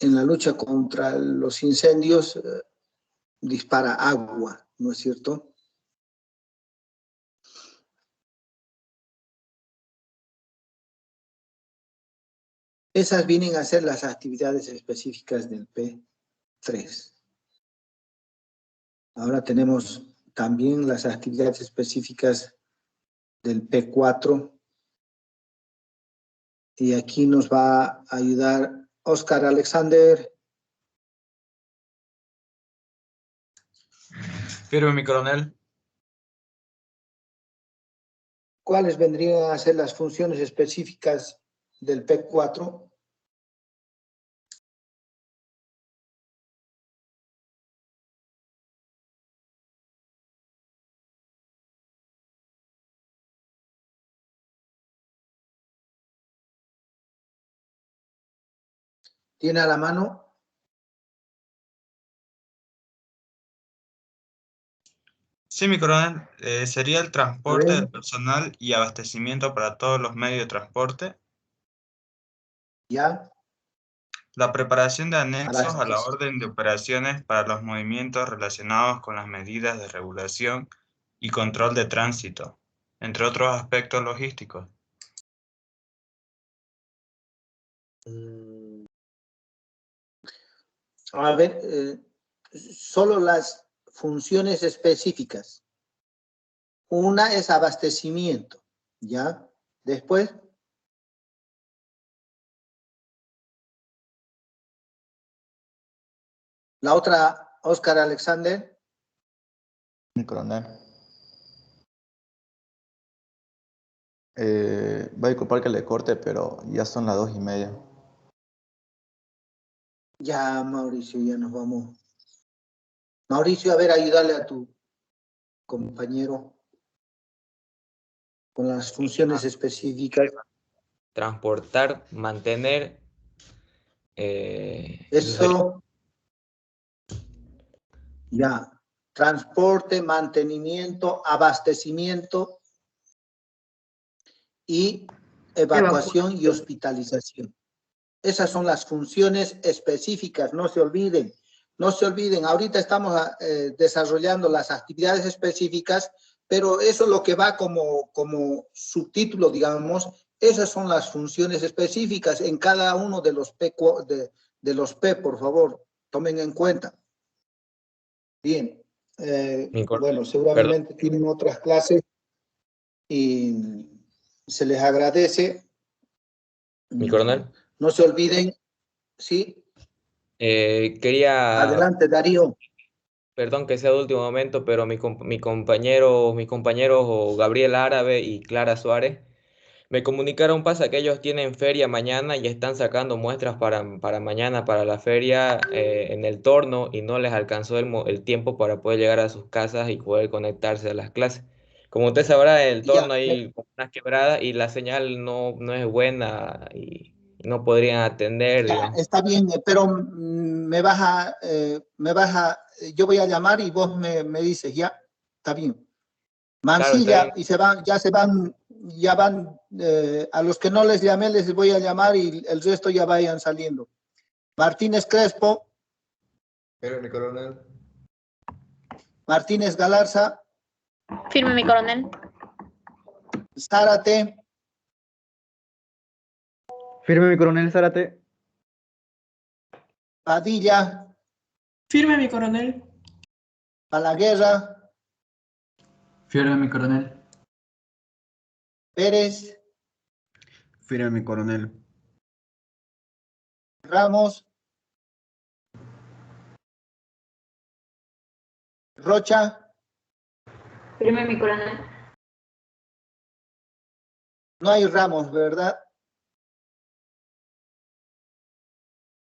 la lucha contra los incendios, dispara agua, ¿no es cierto? Esas vienen a ser las actividades específicas del P3. Ahora tenemos también las actividades específicas del P4. Y aquí nos va a ayudar Oscar Alexander. Firme, mi coronel. ¿Cuáles vendrían a ser las funciones específicas del P4? ¿Tiene a la mano? Sí, mi coronel. Sería el transporte del personal y abastecimiento para todos los medios de transporte. ¿Ya? La preparación de anexos a la orden de operaciones para los movimientos relacionados con las medidas de regulación y control de tránsito, entre otros aspectos logísticos. A ver, solo las funciones específicas. Una es abastecimiento, ¿ya? Después, la otra, Oscar Alexander. Mi coronel. Voy a disculpar que le corte, pero ya son las 2:30. Ya, Mauricio, ya nos vamos. Mauricio, a ver, ayúdale a tu compañero con las funciones específicas. Transportar, mantener. Eso. Ya. Transporte, mantenimiento, abastecimiento y evacuación y hospitalización. Esas son las funciones específicas, no se olviden. No se olviden, ahorita estamos desarrollando las actividades específicas, pero eso es lo que va como subtítulo, digamos. Esas son las funciones específicas en cada uno de los P, por favor, tomen en cuenta. Bien. Bueno, seguramente tienen otras clases y se les agradece. Mi coronel. No se olviden, ¿sí? Quería... Adelante, Darío. Perdón que sea de último momento, pero mis compañeros Gabriel Árabe y Clara Suárez me comunicaron, pasa que ellos tienen feria mañana y están sacando muestras para mañana, para la feria en el torno, y no les alcanzó el tiempo para poder llegar a sus casas y poder conectarse a las clases. Como usted sabrá, en el torno hay unas quebradas y la señal no es buena y no podrían atender, Ya, digamos. está bien, pero yo voy a llamar y vos me dices, ya, está bien. Mancilla, Claro, y ya van, a los que no les llamé les voy a llamar y el resto ya vayan saliendo. Martínez Crespo. Pero mi coronel. Martínez Galarza. Firme, mi coronel. Zárate. Firme, mi coronel Zárate. Padilla. Firme, mi coronel. Balaguerra. Firme, mi coronel. Pérez. Firme, mi coronel. Ramos. Rocha. Firme, mi coronel. No hay Ramos, ¿verdad?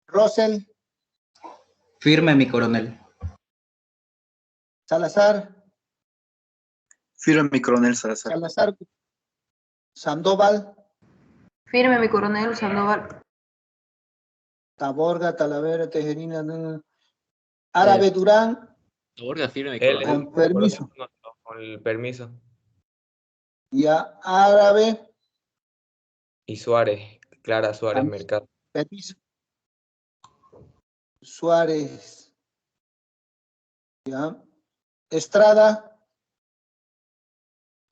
Rosel. Firme, mi coronel. Salazar. Firme, mi coronel Salazar. Salazar. Sandoval. Firme, mi coronel Sandoval. Taborga, Talavera, Tejerina. Árabe Durán. Taborga, firme, con permiso. Con el permiso. Ya, Árabe. Y Suárez, Clara Suárez Mercado. Permiso. Suárez. Ya. Estrada.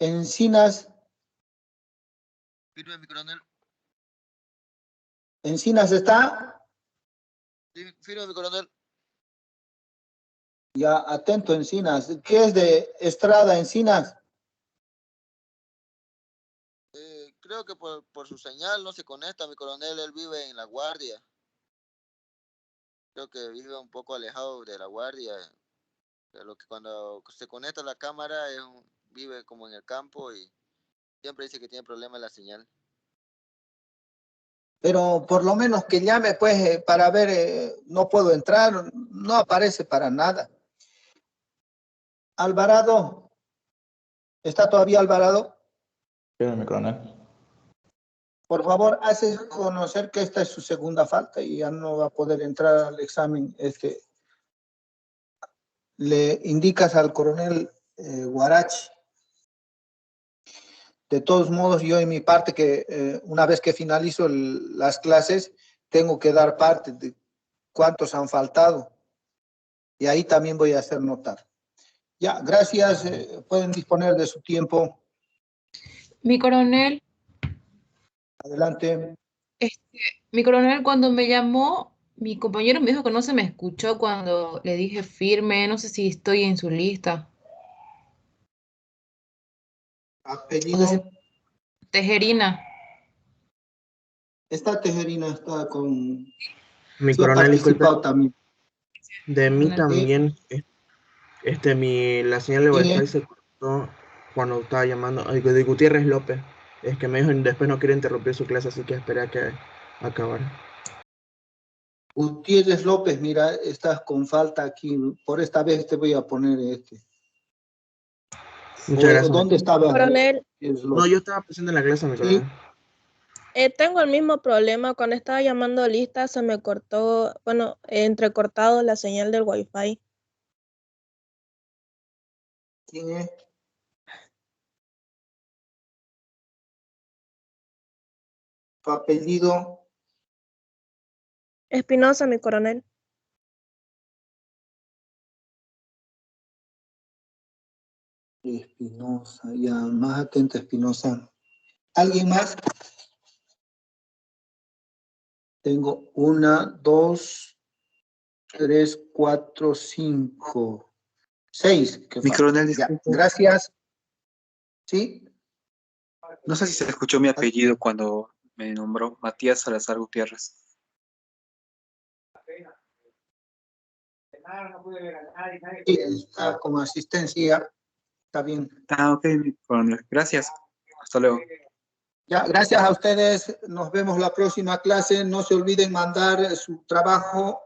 Encinas. Firme, mi coronel. Encinas está. Sí, firme, mi coronel. Ya, atento, Encinas. ¿Qué es de Estrada, Encinas? Creo que por su señal no se conecta, mi coronel. Él vive en La Guardia. Creo que vive un poco alejado de La Guardia. Pero que cuando se conecta la cámara vive como en el campo y siempre dice que tiene problemas la señal. Pero por lo menos que llame, pues, para ver, no puedo entrar, no aparece para nada. Alvarado. ¿Está todavía Alvarado? Firme, mi coronel. Por favor, hace conocer que esta es su segunda falta y ya no va a poder entrar al examen. Le indicas al coronel Guarachi. De todos modos, yo en mi parte, que una vez que finalizo las clases, tengo que dar parte de cuántos han faltado. Y ahí también voy a hacer notar. Ya, gracias. Pueden disponer de su tiempo. Mi coronel. Adelante. Mi coronel, cuando me llamó, mi compañero me dijo que no se me escuchó cuando le dije firme. No sé si estoy en su lista. Apellido. Tejerina. Esta Tejerina está con... Mi sí, ha coronel, participado disculpe. también. De mí también, la señal de Wi-Fi se cortó cuando estaba llamando de Gutiérrez López. Es que me dijo después no quiere interrumpir su clase, así que esperé a que acabara. Gutiérrez López, mira, estás con falta aquí. Por esta vez te voy a poner Muchas gracias. ¿Dónde estaba? Coronel. No, yo estaba presente en la clase, mi coronel. Tengo el mismo problema. Cuando estaba llamando lista se me cortó, bueno, entrecortado la señal del Wi-Fi. ¿Quién es? ¿Tu apellido? Espinosa, mi coronel. Espinosa, ya, más atenta, Espinosa. ¿Alguien más? Tengo 1, 2, 3, 4, 5, 6. Mi coronel, Ya, disculpe. gracias. ¿Sí? No sé si se escuchó mi apellido cuando me nombró Matías Salazar Gutiérrez. Sí, está como asistencia. Está bien. Ah, ok, mi coronel. Gracias. Hasta luego. Ya, gracias a ustedes. Nos vemos la próxima clase. No se olviden mandar su trabajo